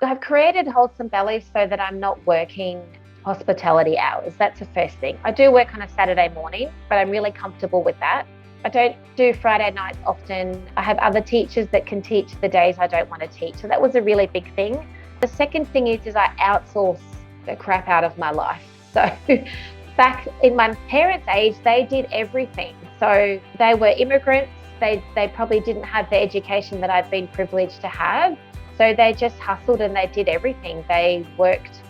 I've created Wholesome Bellies so that I'm not working hospitality hours. That's the first thing. I do work on a Saturday morning, but I'm really comfortable with that. I don't do Friday nights often. I have other teachers that can teach the days I don't want to teach. So that was a really big thing. The second thing is I outsource the crap out of my life. So back in my parents' age, they did everything. So they were immigrants. They probably didn't have the education that I've been privileged to have. So they just hustled and they did everything. They worked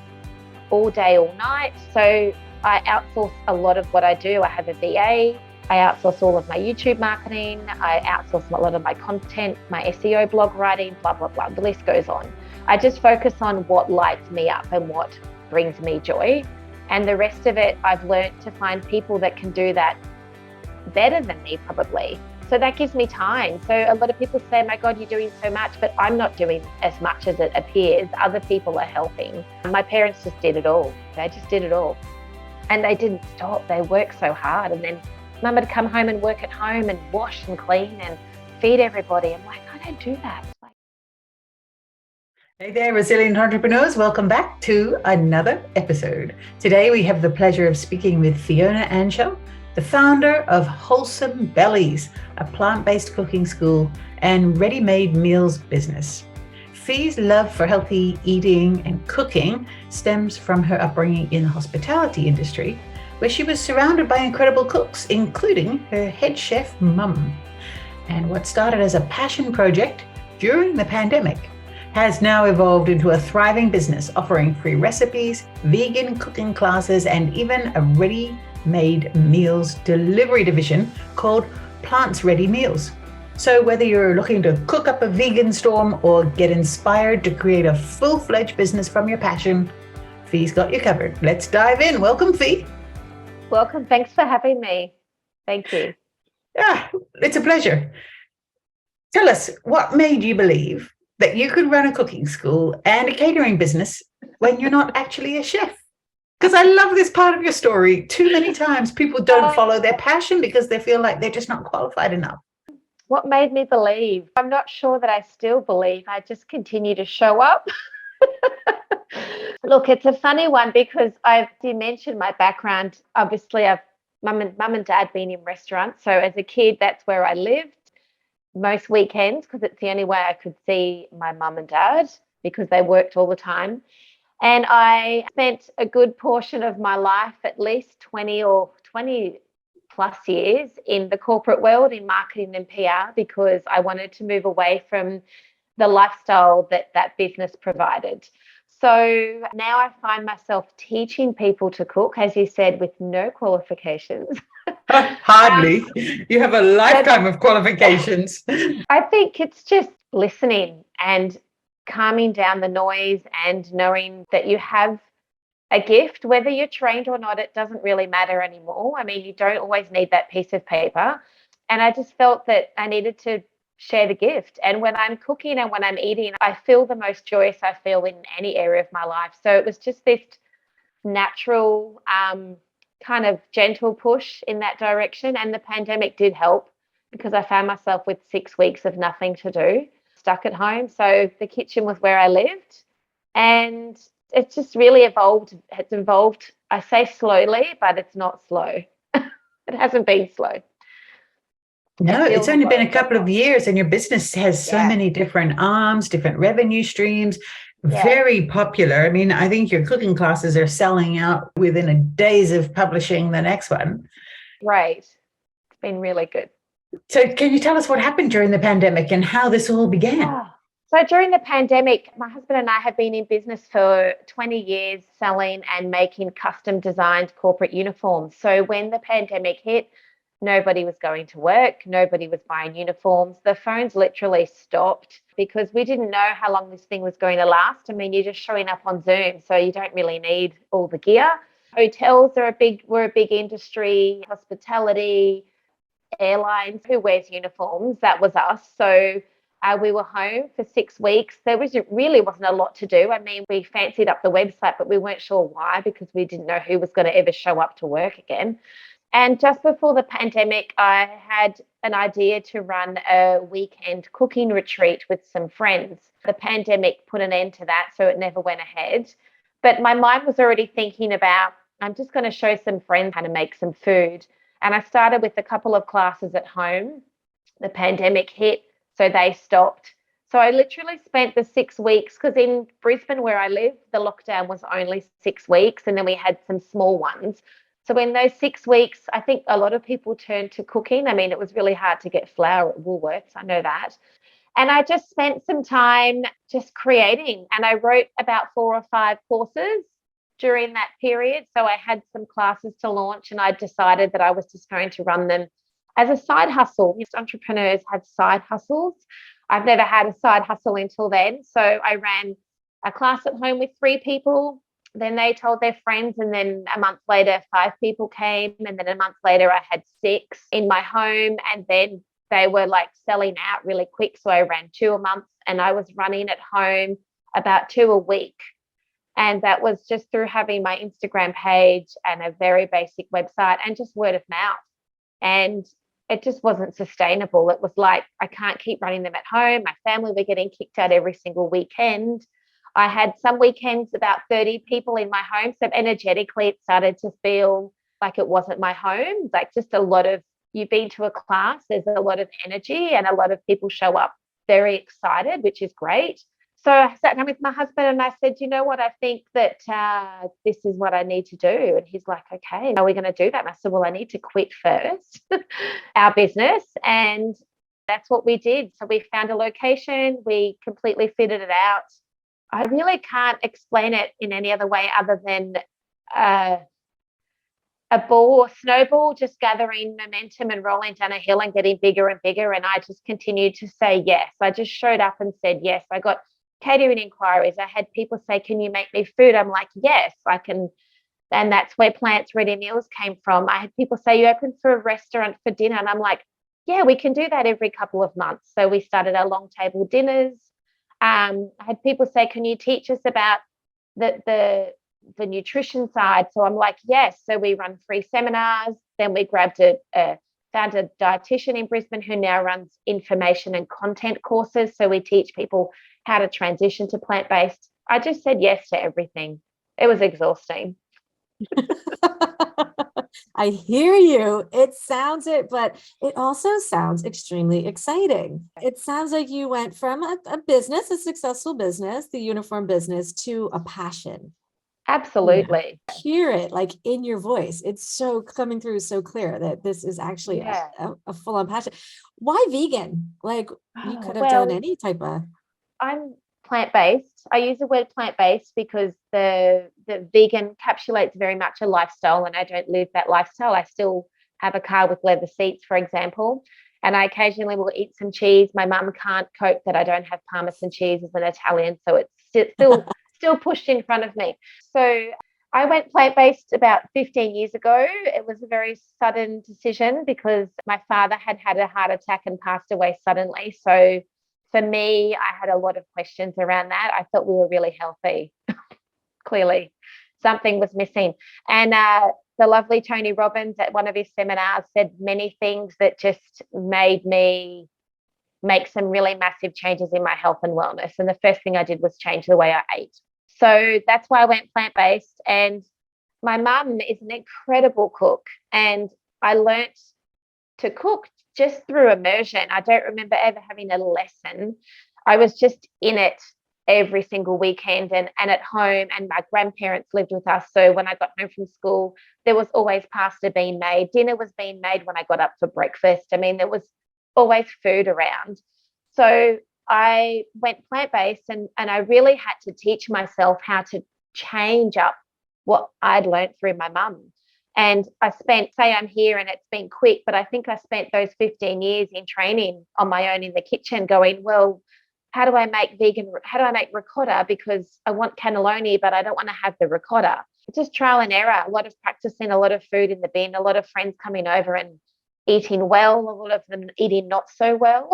all day, all night. So I outsource a lot of what I do. I have a VA. I outsource all of my YouTube marketing. I outsource a lot of my content, my SEO blog writing, blah, blah, blah. The list goes on. I just focus on what lights me up and what brings me joy. And the rest of it, I've learned to find people that can do that better than me probably. So that gives me time. So a lot of people say, my God, you're doing so much, but I'm not doing as much as it appears. Other people are helping. My parents just did it all. They just did it all. And they didn't stop. They worked so hard. And then Mum would come home and work at home and wash and clean and feed everybody. I'm like, I don't do that. Hey there, resilient entrepreneurs. Welcome back to another episode. Today we have the pleasure of speaking with Fiona Anchal, the founder of Wholesome Bellies, a plant-based cooking school and ready-made meals business. Fi's love for healthy eating and cooking stems from her upbringing in the hospitality industry, where she was surrounded by incredible cooks, including her head chef mum. And what started as a passion project during the pandemic has now evolved into a thriving business offering free recipes, vegan cooking classes, and even a ready-made meals delivery division called Plants Ready Meals. So whether you're looking to cook up a vegan storm or get inspired to create a full-fledged business from your passion, Fi's got you covered. Let's dive in. Welcome, Fi. Welcome. Thanks for having me. Thank you. Yeah, it's a pleasure. Tell us, what made you believe that you could run a cooking school and a catering business when you're not actually a chef? Because I love this part of your story. Too many times people don't follow their passion because they feel like they're just not qualified enough. What made me believe? I'm not sure that I still believe. I just continue to show up. Look, it's a funny one because you mentioned my background. Obviously, I've mum and dad been in restaurants. So as a kid, that's where I lived most weekends because it's the only way I could see my mum and dad because they worked all the time. And I spent a good portion of my life, at least 20 plus years in the corporate world in marketing and PR because I wanted to move away from the lifestyle that business provided. So now I find myself teaching people to cook, as you said, with no qualifications. Hardly. You have a lifetime of qualifications. I think it's just listening and calming down the noise and knowing that you have a gift, whether you're trained or not, it doesn't really matter anymore. I mean, you don't always need that piece of paper. And I just felt that I needed to share the gift. And when I'm cooking and when I'm eating, I feel the most joyous I feel in any area of my life. So it was just this natural kind of gentle push in that direction. And the pandemic did help because I found myself with 6 weeks of nothing to do, stuck at home. So the kitchen was where I lived. And it's just really evolved. It's evolved, I say slowly, but it's not slow. It hasn't been slow. No, it's only been a couple of years and your business has so many different arms, different revenue streams, very popular. I mean, I think your cooking classes are selling out within a days of publishing the next one. Right. It's been really good. So can you tell us what happened during the pandemic and how this all began? So during the pandemic, my husband and I have been in business for 20 years selling and making custom designed corporate uniforms. So when the pandemic hit, nobody was going to work. Nobody was buying uniforms. The phones literally stopped because we didn't know how long this thing was going to last. I mean, you're just showing up on Zoom, so you don't really need all the gear. Hotels were a big industry, hospitality, airlines. Who wears uniforms? That was us. So we were home for 6 weeks. There really wasn't a lot to do. I mean, we fancied up the website, but we weren't sure why because we didn't know who was going to ever show up to work again. And just before the pandemic, I had an idea to run a weekend cooking retreat with some friends. The pandemic put an end to that, so it never went ahead. But my mind was already thinking about, I'm just going to show some friends how to make some food. And I started with a couple of classes at home. The pandemic hit, so they stopped. So I literally spent the 6 weeks, because in Brisbane, where I live, the lockdown was only 6 weeks, and then we had some small ones. So in those 6 weeks, I think a lot of people turned to cooking. I mean, it was really hard to get flour at Woolworths, I know that. And I just spent some time just creating, and I wrote about 4 or 5 courses during that period. So I had some classes to launch, and I decided that I was just going to run them as a side hustle. Entrepreneurs have side hustles. I've never had a side hustle until then. So I ran a class at home with 3 people. Then they told their friends, and then a month later, 5 people came. And then a month later, I had 6 in my home. And then they were like selling out really quick. So I ran 2 a month, and I was running at home about 2 a week. And that was just through having my Instagram page and a very basic website and just word of mouth. And it just wasn't sustainable. It was like, I can't keep running them at home. My family were getting kicked out every single weekend. I had some weekends about 30 people in my home. So energetically, it started to feel like it wasn't my home. Like just a lot of, you've been to a class, there's a lot of energy, and a lot of people show up very excited, which is great. So I sat down with my husband and I said, you know what, I think that this is what I need to do. And he's like, okay, how are we going to do that? And I said, well, I need to quit first our business. And that's what we did. So we found a location, we completely fitted it out. I really can't explain it in any other way other than a ball or snowball just gathering momentum and rolling down a hill and getting bigger and bigger. And I just continued to say yes. I just showed up and said yes. I got catering inquiries. I had people say, can you make me food? I'm like, yes, I can. And that's where Plants Ready Meals came from. I had people say, you open for a restaurant for dinner? And I'm like, yeah, we can do that every couple of months. So we started our long table dinners. I had people say, can you teach us about the nutrition side? So I'm like, yes. So we run free seminars. Then we found a dietitian in Brisbane who now runs information and content courses. So we teach people how to transition to plant-based. I just said yes to everything. It was exhausting. I hear you. It sounds it, but it also sounds extremely exciting. It sounds like you went from a business, a successful business, the uniform business, to a passion. Absolutely. Yeah. Hear it like in your voice. It's so coming through so clear that this is actually a full-on passion. Why vegan? Like you could have done any type of. I'm plant-based. I use the word plant-based because the vegan encapsulates very much a lifestyle, and I don't live that lifestyle. I still have a car with leather seats, for example, and I occasionally will eat some cheese. My mum can't cope that I don't have Parmesan cheese as an Italian, so it's still pushed in front of me. So I went plant-based about 15 years ago. It was a very sudden decision because my father had a heart attack and passed away suddenly. So for me, I had a lot of questions around that. I thought we were really healthy. Clearly, something was missing. And the lovely Tony Robbins at one of his seminars said many things that just made me make some really massive changes in my health and wellness. And the first thing I did was change the way I ate. So that's why I went plant-based. And my mum is an incredible cook. And I learnt to cook just through immersion. I don't remember ever having a lesson. I was just in it every single weekend and at home, and my grandparents lived with us. So when I got home from school, there was always pasta being made. Dinner was being made when I got up for breakfast. I mean, there was always food around. So I went plant-based and I really had to teach myself how to change up what I'd learned through my mum. And I spent, say I'm here and it's been quick, but I think I spent those 15 years in training on my own in the kitchen going, well, how do I make ricotta? Because I want cannelloni, but I don't want to have the ricotta. Just trial and error, a lot of practicing, a lot of food in the bin, a lot of friends coming over and eating well, a lot of them eating not so well.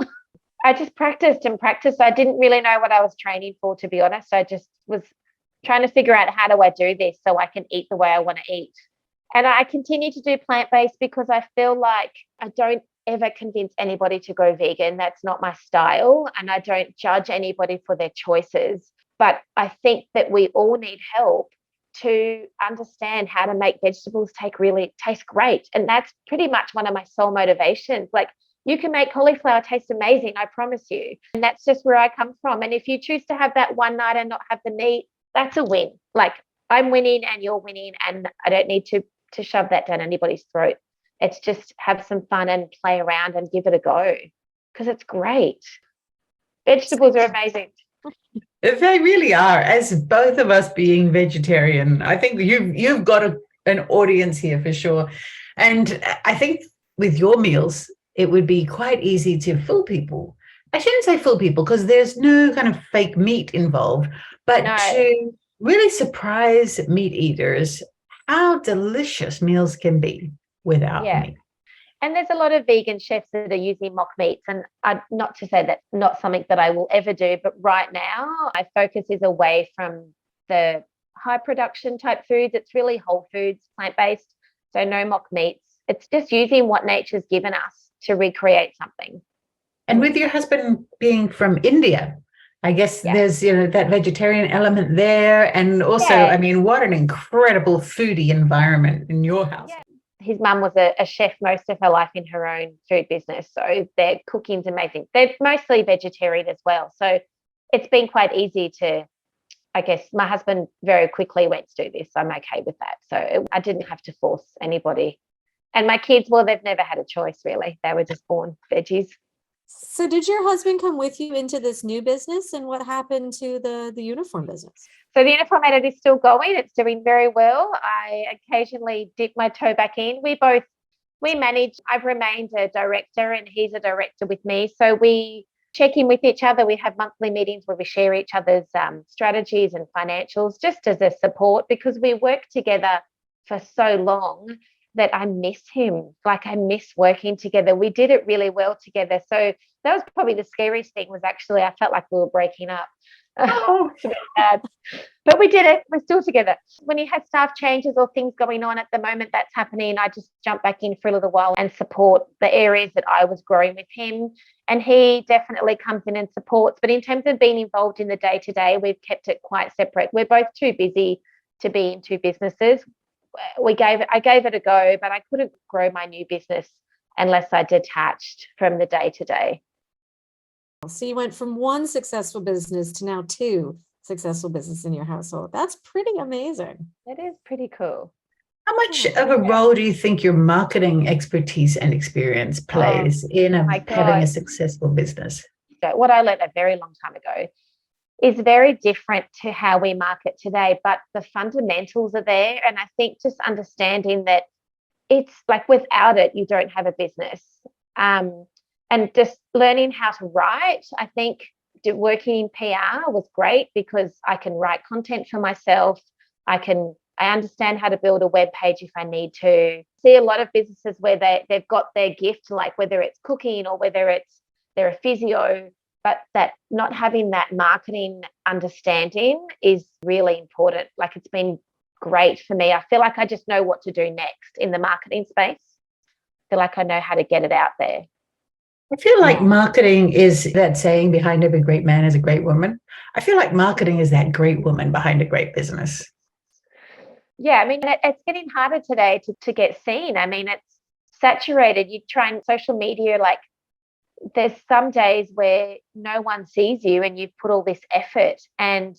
I just practiced and practiced. I didn't really know what I was training for, to be honest. I just was trying to figure out, how do I do this so I can eat the way I want to eat? And I continue to do plant-based because I feel like I don't ever convince anybody to go vegan. That's not my style. And I don't judge anybody for their choices. But I think that we all need help to understand how to make vegetables taste great. And that's pretty much one of my sole motivations. Like, you can make cauliflower taste amazing, I promise you. And that's just where I come from. And if you choose to have that one night and not have the meat, that's a win. Like, I'm winning and you're winning, and I don't need to shove that down anybody's throat. It's just have some fun and play around and give it a go, because it's great. Vegetables are amazing. They really are. As both of us being vegetarian, I think you've got an audience here for sure. And I think with your meals, it would be quite easy to fool people. I shouldn't say fool people because there's no kind of fake meat involved, but to really surprise meat eaters how delicious meals can be without meat. And there's a lot of vegan chefs that are using mock meats, and not to say that's not something that I will ever do, but right now my focus is away from the high production type foods. It's really whole foods, plant-based, so no mock meats. It's just using what nature's given us to recreate something. And with your husband being from India, I guess there's, that vegetarian element there. And also, I mean, what an incredible foodie environment in your house. Yeah. His mum was a chef most of her life in her own food business. So their cooking's amazing. They're mostly vegetarian as well. So it's been quite easy to, I guess, my husband very quickly went to do this. I'm okay with that. So I didn't have to force anybody. And my kids, well, they've never had a choice, really. They were just born veggies. So did your husband come with you into this new business, and what happened to the uniform business? So the uniform edit is still going. It's doing very well. I occasionally dip my toe back in. We manage. I've remained a director and he's a director with me. So we check in with each other. We have monthly meetings where we share each other's strategies and financials just as a support, because we work together for so long that I miss him. Like, I miss working together. We did it really well together. So that was probably the scariest thing, was actually I felt like we were breaking up. Oh, it's a bit bad. But we did it. We're still together. When he has staff changes or things going on at the moment that's happening, I just jump back in for a little while and support the areas that I was growing with him. And he definitely comes in and supports. But in terms of being involved in the day-to-day, we've kept it quite separate. We're both too busy to be in two businesses. I gave it a go, but I couldn't grow my new business unless I detached from the day-to-day. So you went from one successful business to now two successful businesses in your household. That's pretty amazing. It is pretty cool. How much of a role do you think your marketing expertise and experience plays in having a successful business? What I learned a very long time ago is very different to how we market today, but the fundamentals are there. And I think just understanding that it's like, without it, you don't have a business. And just learning how to write. I think working in PR was great because I can write content for myself. I understand how to build a web page if I need to. See a lot of businesses where they've got their gift, like whether it's cooking or whether they're a physio, but that not having that marketing understanding is really important. Like, it's been great for me. I feel like I just know what to do next in the marketing space. I feel like I know how to get it out there. I feel like marketing is that saying, behind every great man is a great woman. I feel like marketing is that great woman behind a great business. Yeah, I mean, it's getting harder today to get seen. I mean, it's saturated. You try and social media, like, there's some days where no one sees you and you've put all this effort, and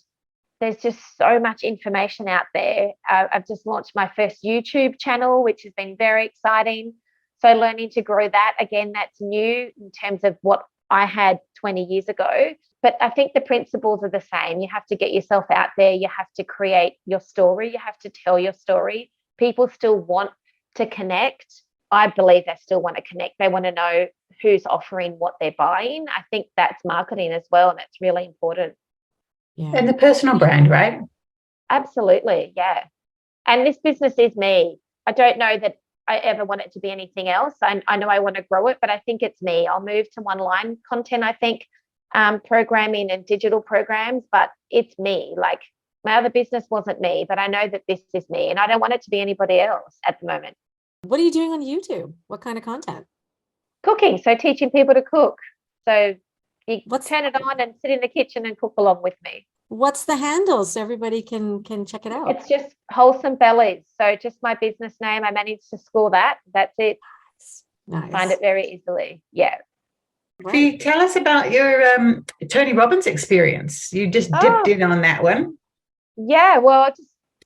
there's just so much information out there. I've just launched my first YouTube channel, which has been very exciting. So learning to grow that, again, that's new in terms of what I had 20 years ago. But I think the principles are the same. You have to get yourself out there. You have to create your story. You have to tell your story. People still want to connect. I believe they still want to connect. They want to know who's offering what they're buying. I think that's marketing as well, and that's really important. Yeah. And the personal brand, right? Absolutely, yeah. And this business is me. I don't know that I ever want it to be anything else. I know I want to grow it, but I think it's me. I'll move to online content, I think, programming and digital programs, but it's me. Like, My other business wasn't me, but I know that this is me and I don't want it to be anybody else at the moment. What are you doing on YouTube? What kind of content? Cooking, so teaching people to cook. So you What's turn it on and sit in the kitchen and cook along with me. what's the handle so everybody can check it out? It's just Wholesome Bellies. So just my business name. I managed to score that. That's it. Nice. Find it very easily. Yeah. Right. Tell us about your Tony Robbins experience. You just dipped in on that one. Yeah, well,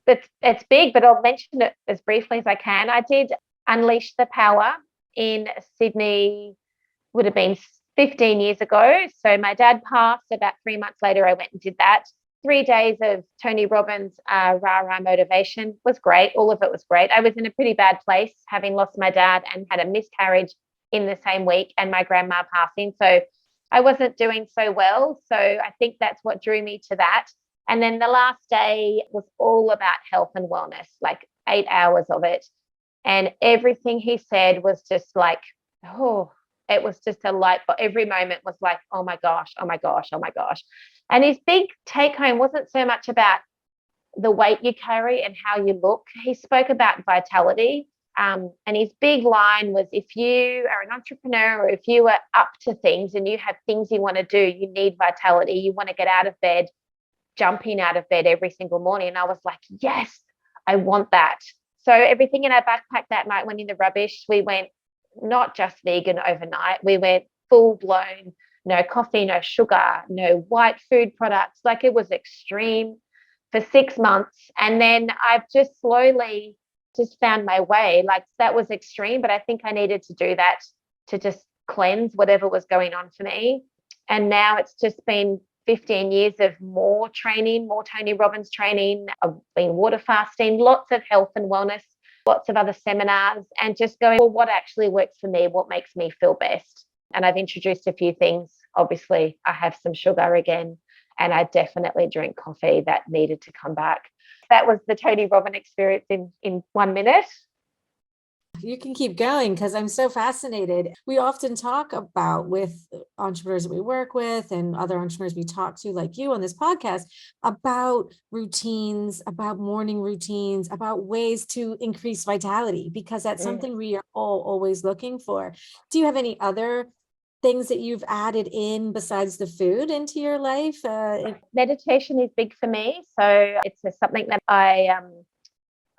it's big, but I'll mention it as briefly as I can. I did Unleash the Power in Sydney, would have been 15 years ago. So my dad passed. About 3 months later, I went and did that. 3 days of Tony Robbins rah-rah motivation was great. All of it was great. I was in a pretty bad place, having lost my dad and had a miscarriage in the same week and my grandma passing. So I wasn't doing so well. So I think that's what drew me to that. And then the last day was all about health and wellness, like 8 hours of it. And everything he said was just like, oh, it was just a light, but every moment was like, oh my gosh, oh my gosh, oh my gosh. And his big take home wasn't so much about the weight you carry and how you look. He spoke about vitality. And his big line was, if you are an entrepreneur or if you are up to things and you have things you want to do, you need vitality. You want to get out of bed, jumping out of bed every single morning. And I was like, yes, I want that. So everything in our backpack that night went in the rubbish. We went not just vegan overnight. We went full blown, no coffee, no sugar, no white food products. Like it was extreme for 6 months. And then I've just slowly just found my way. Like that was extreme, but I think I needed to do that to just cleanse whatever was going on for me. And now it's just been 15 years of more training, more Tony Robbins training. I've been water fasting, lots of health and wellness, lots of other seminars, and just going, well, what actually works for me? What makes me feel best? And I've introduced a few things. Obviously, I have some sugar again, and I definitely drink coffee. That needed to come back. That was the Tony Robbins experience in 1 minute. You can keep going because I'm so fascinated. We often talk about with entrepreneurs that we work with and other entrepreneurs we talk to, like you on this podcast, about routines, about morning routines, about ways to increase vitality, because that's something we are all always looking for. Do you have any other things that you've added in besides the food into your life? Meditation is big for me. So it's something that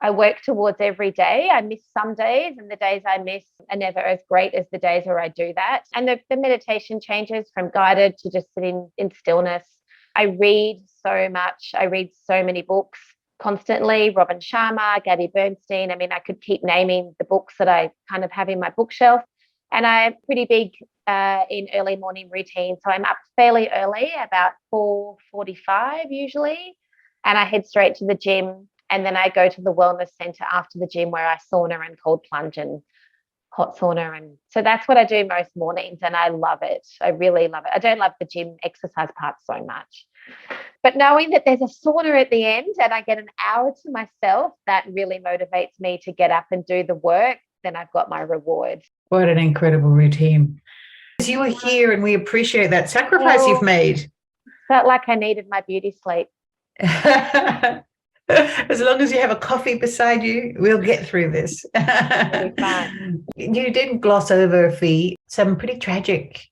I work towards every day. I miss some days, and the days I miss are never as great as the days where I do that. And the meditation changes from guided to just sitting in stillness. I read so much. I read so many books constantly. Robin Sharma, Gabby Bernstein. I mean, I could keep naming the books that I kind of have in my bookshelf. And I'm pretty big in early morning routine. So I'm up fairly early, about 4:45 usually, and I head straight to the gym. And then I go to the wellness center after the gym where I sauna and cold plunge and hot sauna. And so that's what I do most mornings. And I love it. I really love it. I don't love the gym exercise part so much. But knowing that there's a sauna at the end and I get an hour to myself, that really motivates me to get up and do the work. Then I've got my reward. What an incredible routine. You were here and we appreciate that sacrifice you've made. Felt like I needed my beauty sleep. As long as you have a coffee beside you, we'll get through this. You did gloss over, Fee, some pretty tragic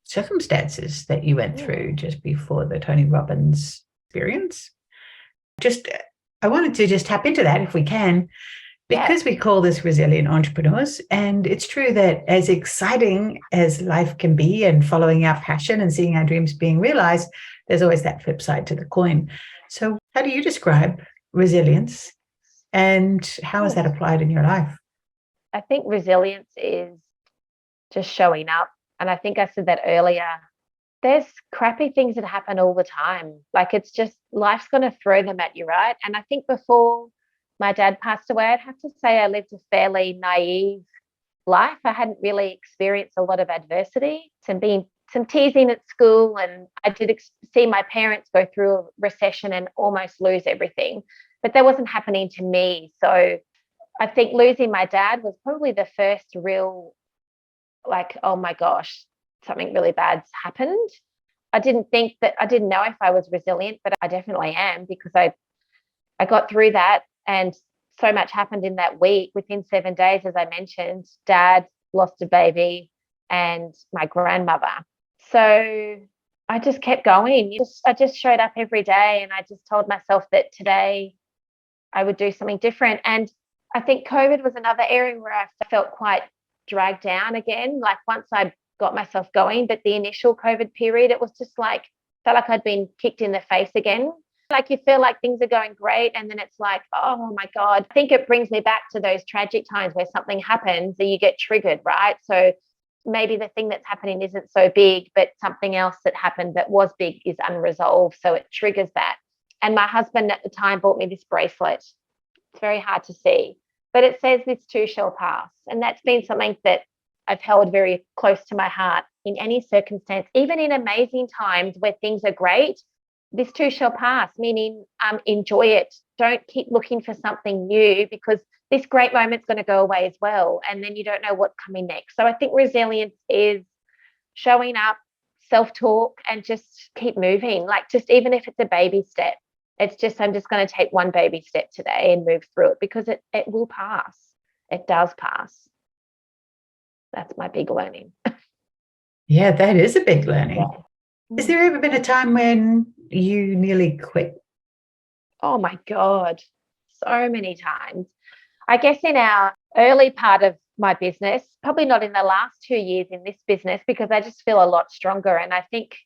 circumstances that you went through just before the Tony Robbins experience. I wanted to just tap into that if we can, because we call this resilient entrepreneurs. And it's true that as exciting as life can be and following our passion and seeing our dreams being realized, there's always that flip side to the coin. So how do you describe resilience and how is that applied in your life? I think resilience is just showing up. And I think I said that earlier. There's crappy things that happen all the time. Like it's just life's going to throw them at you, right? And I think before my dad passed away, I'd have to say I lived a fairly naive life. I hadn't really experienced a lot of adversity, some teasing at school, and I did see my parents go through a recession and almost lose everything, but that wasn't happening to me. So I think losing my dad was probably the first real, like, oh my gosh, something really bad's happened. I didn't know if I was resilient, but I definitely am, because I got through that, and so much happened in that week. Within 7 days, as I mentioned, Dad lost a baby and my grandmother. So I just kept going. I just showed up every day, and I just told myself that today I would do something different. And I think COVID was another area where I felt quite dragged down again. Like once I got myself going, but the initial COVID period, it was just like, felt like I'd been kicked in the face again. Like you feel like things are going great, and then it's like, oh my God. I think it brings me back to those tragic times where something happens and you get triggered, right? So maybe the thing that's happening isn't so big, but something else that happened that was big is unresolved. So it triggers that. And my husband at the time bought me this bracelet. It's very hard to see, but it says this too shall pass. And that's been something that I've held very close to my heart in any circumstance, even in amazing times where things are great. This too shall pass, meaning enjoy it. Don't keep looking for something new, because this great moment's going to go away as well. And then you don't know what's coming next. So I think resilience is showing up, self-talk, and just keep moving. Like just even if it's a baby step, it's just, I'm just going to take one baby step today and move through it, because it will pass. It does pass. That's my big learning. Yeah, that is a big learning. Yeah. Has there ever been a time when you nearly quit? Oh my God, so many times. I guess in our early part of my business, probably not in the last 2 years in this business, because I just feel a lot stronger. And I think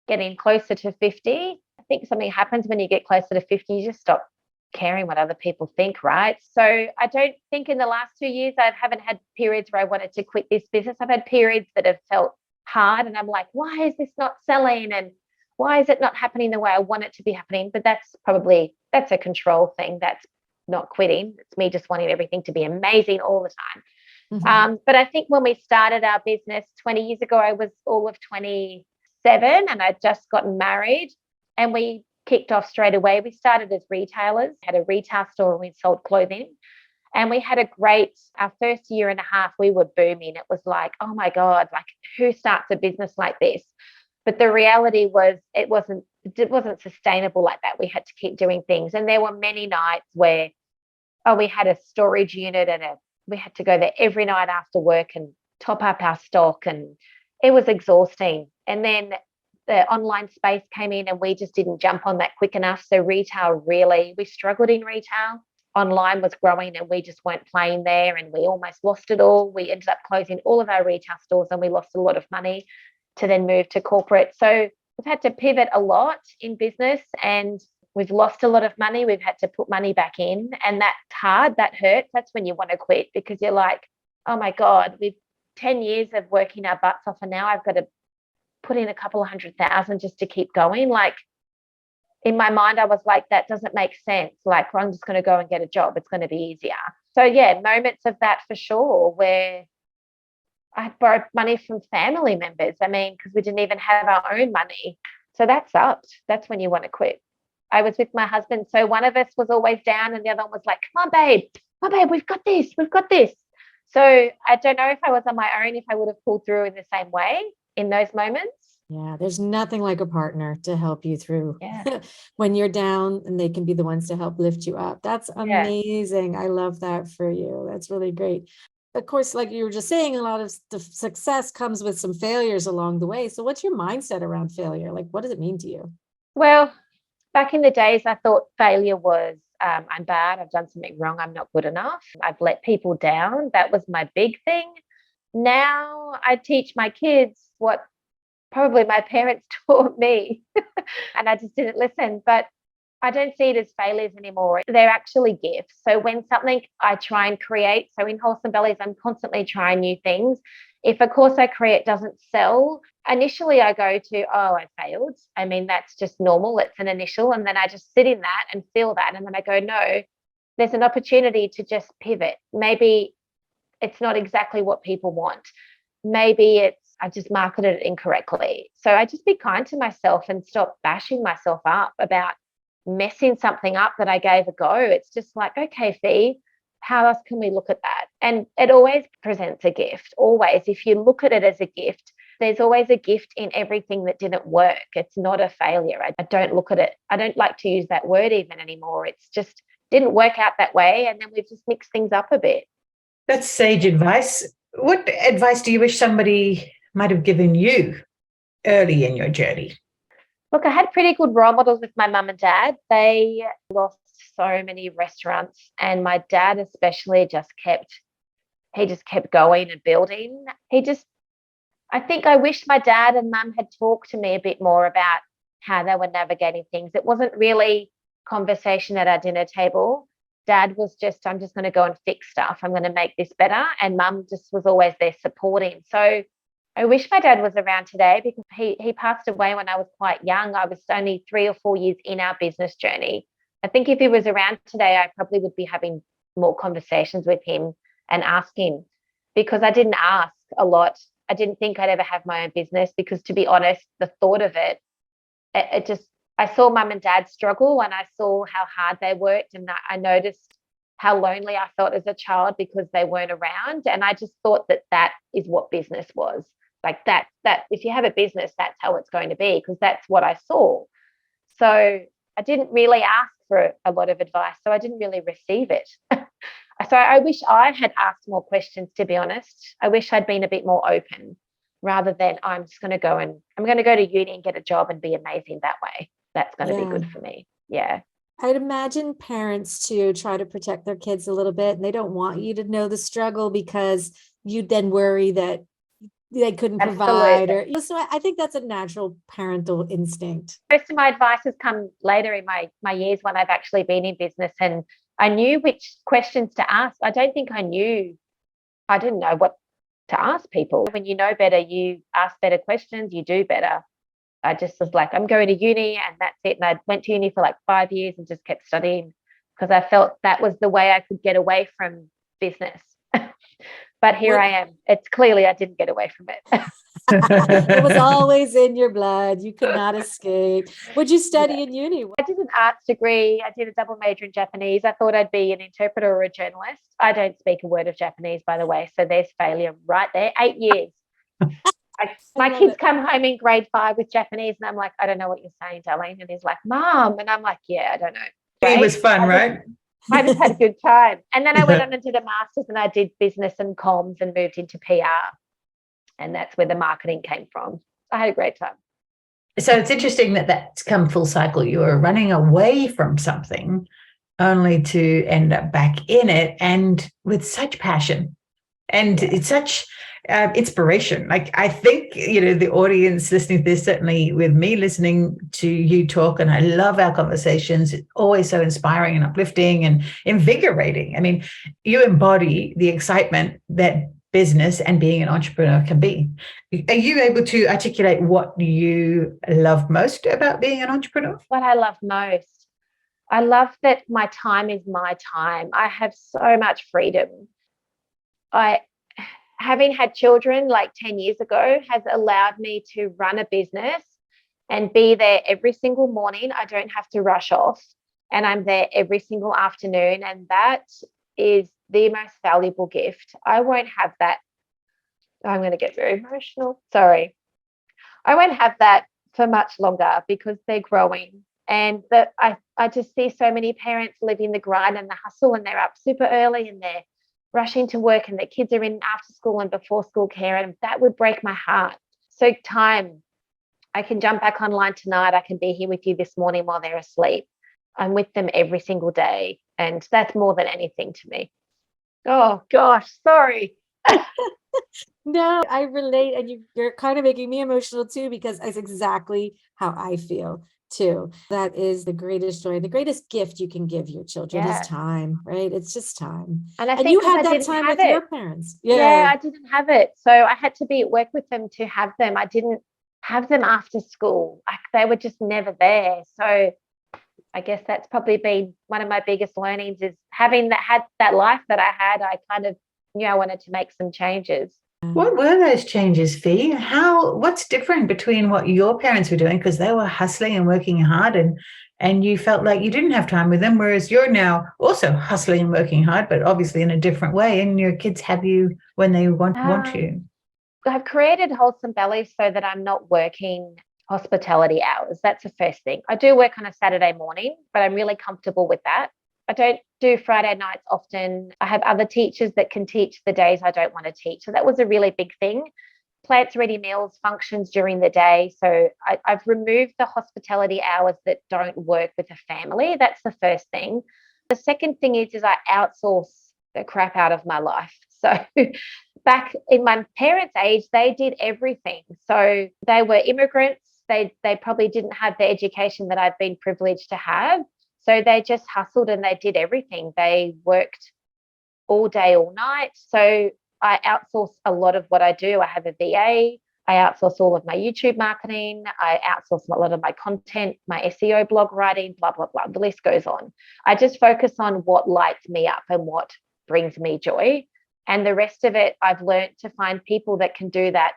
getting closer to 50, I think something happens when you get closer to 50, you just stop caring what other people think, right? So I don't think in the last 2 years, I haven't had periods where I wanted to quit this business. I've had periods that have felt hard, and I'm like, why is this not selling? And why is it not happening the way I want it to be happening? But that's a control thing. That's not quitting. It's me just wanting everything to be amazing all the time. Mm-hmm. But I think when we started our business 20 years ago, I was all of 27 and I'd just gotten married, and we kicked off straight away. We started as retailers, had a retail store, and we sold clothing. And we had our first year and a half, we were booming. It was like, oh my God, like who starts a business like this? But the reality was it wasn't sustainable like that. We had to keep doing things. And there were many nights where, we had a storage unit, and we had to go there every night after work and top up our stock. And it was exhausting. And then the online space came in, and we just didn't jump on that quick enough. So we struggled in retail. Online was growing, and we just weren't playing there, and we almost lost it all. We ended up closing all of our retail stores, and we lost a lot of money to then move to corporate. So we've had to pivot a lot in business, and we've lost a lot of money. We've had to put money back in, and that's hard. That hurts. That's when you want to quit, because you're like, oh my God, we've 10 years of working our butts off, and now I've got to put in a couple of $100,000 just to keep going. Like in my mind, I was like, that doesn't make sense. Like, I'm just going to go and get a job. It's going to be easier. So yeah, moments of that for sure, where I borrowed money from family members. I mean, because we didn't even have our own money. So that sucked. That's when you want to quit. I was with my husband. So one of us was always down, and the other one was like, come on, babe, we've got this. We've got this. So I don't know if I was on my own, if I would have pulled through in the same way in those moments. Yeah, there's nothing like a partner to help you through Yeah. when you're down, and they can be the ones to help lift you up. That's amazing. I love that for you. That's really great. Of course, like you were just saying, a lot of the success comes with some failures along the way. So what's your mindset around failure? Like, what does it mean to you? Well, back in the days, I thought failure was I'm bad. I've done something wrong. I'm not good enough. I've let people down. That was my big thing. Now I teach my kids what probably my parents taught me, and I just didn't listen. But I don't see it as failures anymore. They're actually gifts. So when something I try and create, so in Wholesome Bellies, I'm constantly trying new things. If a course I create doesn't sell, initially I go to, oh, I failed. I mean, that's just normal. It's an initial. And then I just sit in that and feel that. And then I go, no, there's an opportunity to just pivot. Maybe it's not exactly what people want. Maybe I just marketed it incorrectly. So I just be kind to myself and stop bashing myself up about messing something up that I gave a go. It's just like, okay, Fee, how else can we look at that? And it always presents a gift. Always, if you look at it as a gift, there's always a gift in everything that didn't work. It's not a failure. I don't look at it. I don't like to use that word even anymore. It's just didn't work out that way. And then we've just mixed things up a bit. That's sage advice. What advice do you wish somebody might have given you early in your journey? Look, I had pretty good role models with my mum and dad. They lost so many restaurants, and my dad especially just kept going and building. I think I wish my dad and mum had talked to me a bit more about how they were navigating things. It wasn't really conversation at our dinner table. Dad was just, I'm just going to go and fix stuff. I'm going to make this better. And mum just was always there supporting. So I wish my dad was around today, because he passed away when I was quite young. I was only 3 or 4 years in our business journey. I think if he was around today, I probably would be having more conversations with him and asking, because I didn't ask a lot. I didn't think I'd ever have my own business, because, to be honest, the thought of it just, I saw mum and dad struggle, and I saw how hard they worked, and I noticed how lonely I felt as a child because they weren't around. And I just thought that is what business was. Like that if you have a business, that's how it's going to be, because that's what I saw. So I didn't really ask for a lot of advice, so I didn't really receive it. So I wish I had asked more questions, to be honest. I wish I'd been a bit more open, rather than I'm going to go to uni and get a job and be amazing that way. That's going to be good for me. Yeah. I'd imagine parents too try to protect their kids a little bit, and they don't want you to know the struggle, because you then worry that they couldn't provide. So I think that's a natural parental instinct. Most of my advice has come later in my years, when I've actually been in business, and I knew which questions to ask. I don't think I didn't know what to ask people. When you know better, you ask better questions, you do better. I just was like, I'm going to uni and that's it. And I went to uni for like 5 years and just kept studying, because I felt that was the way I could get away from business. But here I am. It's clearly I didn't get away from it. It was always in your blood. You could not escape. What'd you study in uni? I did an arts degree. I did a double major in Japanese. I thought I'd be an interpreter or a journalist. I don't speak a word of Japanese, by the way. So there's failure right there. 8 years. My kids come home in grade 5 with Japanese, and I'm like, I don't know what you're saying, darling. And he's like, Mom. And I'm like, yeah, I don't know. It was fun, right? I just had a good time. And then I went on and did a master's, and I did business and comms and moved into PR. And that's where the marketing came from. I had a great time. So it's interesting that that's come full cycle. You were running away from something only to end up back in it, and with such passion. And it's such inspiration. Like, I think, the audience listening to this, certainly with me listening to you talk, and I love our conversations, it's always so inspiring and uplifting and invigorating. I mean, you embody the excitement that business and being an entrepreneur can be. Are you able to articulate what you love most about being an entrepreneur? What I love most, I love that my time is my time. I have so much freedom. Having had children like 10 years ago has allowed me to run a business and be there every single morning. I don't have to rush off, and I'm there every single afternoon. And that is the most valuable gift. I won't have that. I'm going to get very emotional. Sorry. I won't have that for much longer, because they're growing. And that I just see so many parents living the grind and the hustle, and they're up super early and they're rushing to work, and their kids are in after school and before school care, and that would break my heart. So time, I can jump back online tonight. I can be here with you this morning while they're asleep. I'm with them every single day, and that's more than anything to me. Oh gosh, sorry. No, I relate, and you're kind of making me emotional too, because it's exactly how I feel too. That is the greatest joy, the greatest gift you can give your children is time, right? It's just time. And you had that time with your parents. Yeah, I didn't have it. So I had to be at work with them to have them. I didn't have them after school. Like, they were just never there. So I guess that's probably been one of my biggest learnings, is having had that life that I had. I kind of knew I wanted to make some changes. What were those changes, Fee? What's different between what your parents were doing, because they were hustling and working hard, and you felt like you didn't have time with them, whereas you're now also hustling and working hard, but obviously in a different way, and your kids have you when they want you? I've created Wholesome Bellies so that I'm not working hospitality hours. That's the first thing. I do work on a Saturday morning, but I'm really comfortable with that. I don't do Friday nights often. I have other teachers that can teach the days I don't want to teach. So that was a really big thing. Plants Ready Meals functions during the day. So I've removed the hospitality hours that don't work with a family. That's the first thing. The second thing is I outsource the crap out of my life. So back in my parents' age, they did everything. So they were immigrants. They probably didn't have the education that I've been privileged to have. So they just hustled and they did everything. They worked all day, all night. So I outsource a lot of what I do. I have a VA. I outsource all of my YouTube marketing. I outsource a lot of my content, my SEO blog writing, blah, blah, blah. The list goes on. I just focus on what lights me up and what brings me joy. And the rest of it, I've learned to find people that can do that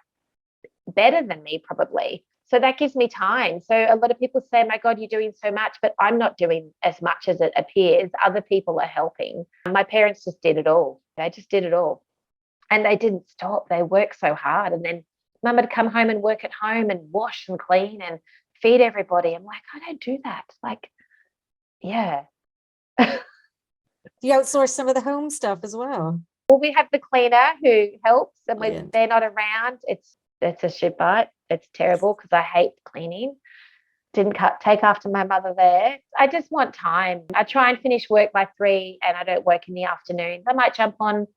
better than me, probably. So that gives me time. So a lot of people say, my God, you're doing so much, but I'm not doing as much as it appears. Other people are helping. My parents just did it all. They just did it all. And they didn't stop. They worked so hard. And then mum would come home and work at home and wash and clean and feed everybody. I'm like, I don't do that. Like, yeah. You outsource some of the home stuff as well. Well, we have the cleaner who helps, and when Brilliant. they're not around, it's a shit bite. It's terrible because I hate cleaning. Didn't take after my mother there. I just want time. I try and finish work by 3 and I don't work in the afternoons. I might jump on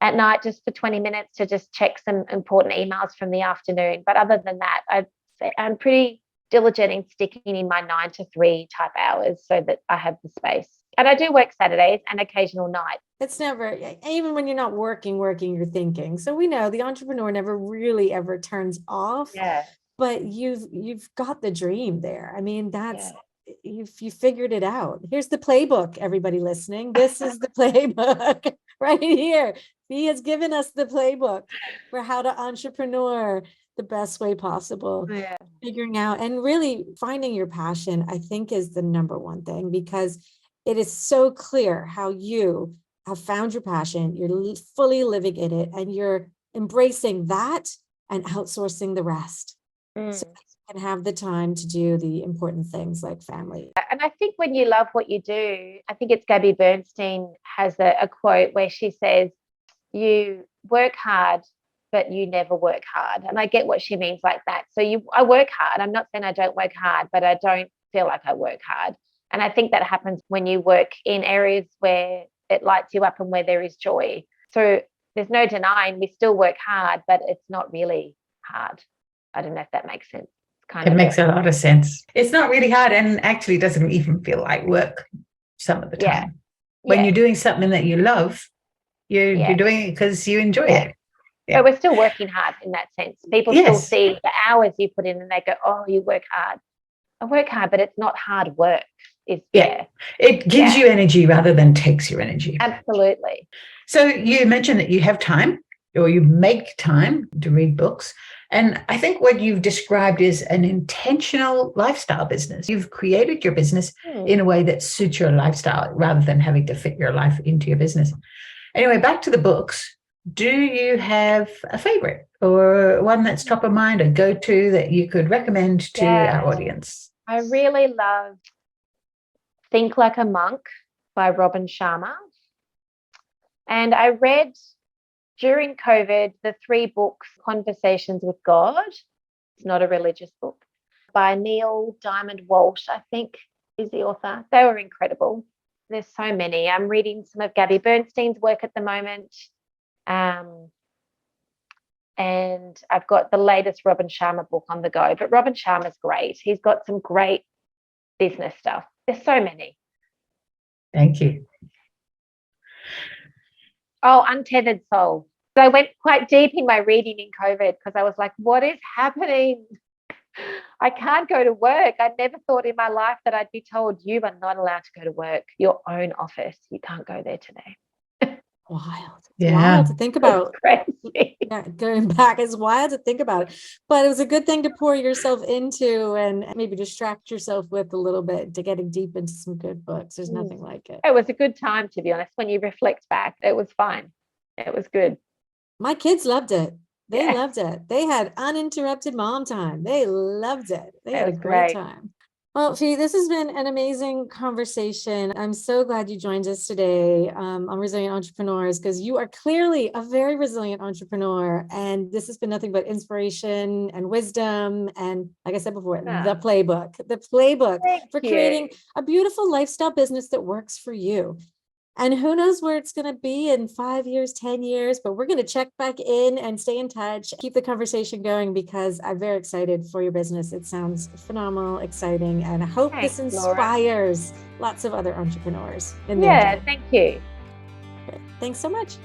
at night just for 20 minutes to just check some important emails from the afternoon. But other than that, I'm pretty diligent in sticking in my 9 to 3 type hours so that I have the space. And I do work Saturdays and occasional nights. It's never, even when you're not working, you're thinking. So we know the entrepreneur never really ever turns off. Yeah. But you've got the dream there. I mean, that's Yeah. you figured it out. Here's the playbook, everybody listening. This is the playbook right here. He has given us the playbook for how to entrepreneur the best way possible. Yeah. Figuring out and really finding your passion, I think, is the number one thing, because it is so clear how you have found your passion. You're fully living in it and you're embracing that and outsourcing the rest. So that you can have the time to do the important things like family. And I think when you love what you do, I think it's Gabby Bernstein has a quote where she says, you work hard, but you never work hard. And I get what she means like that. So I work hard. I'm not saying I don't work hard, but I don't feel like I work hard. And I think that happens when you work in areas where it lights you up and where there is joy. So there's no denying we still work hard, but it's not really hard. I don't know if that makes sense. It makes a lot of sense. It's not really hard and actually doesn't even feel like work some of the time. Yeah. When you're doing something that you love, you're doing it because you enjoy it. Yeah. But we're still working hard in that sense. People still see the hours you put in and they go, oh, you work hard. I work hard, but it's not hard work. It gives you energy rather than takes your energy. Absolutely. So you mentioned that you have time, or you make time to read books. And I think what you've described is an intentional lifestyle business. You've created your business in a way that suits your lifestyle rather than having to fit your life into your business. Anyway, back to the books. Do you have a favorite or one that's top of mind, a go-to that you could recommend to our audience? I really love Think Like a Monk by Robin Sharma. And I read during COVID the 3 books, Conversations with God. It's not a religious book. By Neil Diamond Walsh, I think, is the author. They were incredible. There's so many. I'm reading some of Gabby Bernstein's work at the moment. And I've got the latest Robin Sharma book on the go. But Robin Sharma's great. He's got some great business stuff. There's so many. Thank you. Oh, Untethered Soul. I went quite deep in my reading in COVID because I was like, what is happening? I can't go to work. I never thought in my life that I'd be told you are not allowed to go to work, your own office. You can't go there today. Wild. It's wild to think about. Crazy. Yeah, going back, it's wild to think about it. But it was a good thing to pour yourself into and maybe distract yourself with a little bit, to getting deep into some good books. There's nothing like it. It was a good time, to be honest. When you reflect back, it was fine. It was good. My kids loved it. They Yeah. loved it. They had uninterrupted mom time. They loved it. They That had a was great great. time. Well, Fee, this has been an amazing conversation. I'm so glad you joined us today on Resilient Entrepreneurs, because you are clearly a very resilient entrepreneur. And this has been nothing but inspiration and wisdom. And like I said before, the playbook Thank for you. creating a beautiful lifestyle business that works for you. And who knows where it's going to be in 5 years, 10 years, but we're going to check back in and stay in touch, keep the conversation going, because I'm very excited for your business. It sounds phenomenal, exciting, and I hope this inspires lots of other entrepreneurs in their journey. Thank you. Okay. Thanks so much.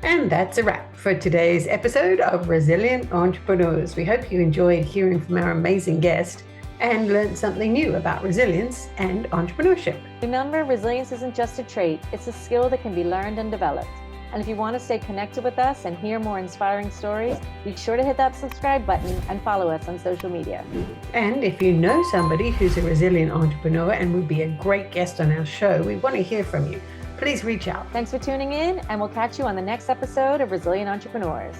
And that's a wrap for today's episode of Resilient Entrepreneurs. We hope you enjoyed hearing from our amazing guest and learned something new about resilience and entrepreneurship. Remember, resilience isn't just a trait, it's a skill that can be learned and developed. And if you want to stay connected with us and hear more inspiring stories, be sure to hit that subscribe button and follow us on social media. And if you know somebody who's a resilient entrepreneur and would be a great guest on our show, we want to hear from you. Please reach out. Thanks for tuning in, and we'll catch you on the next episode of Resilient Entrepreneurs.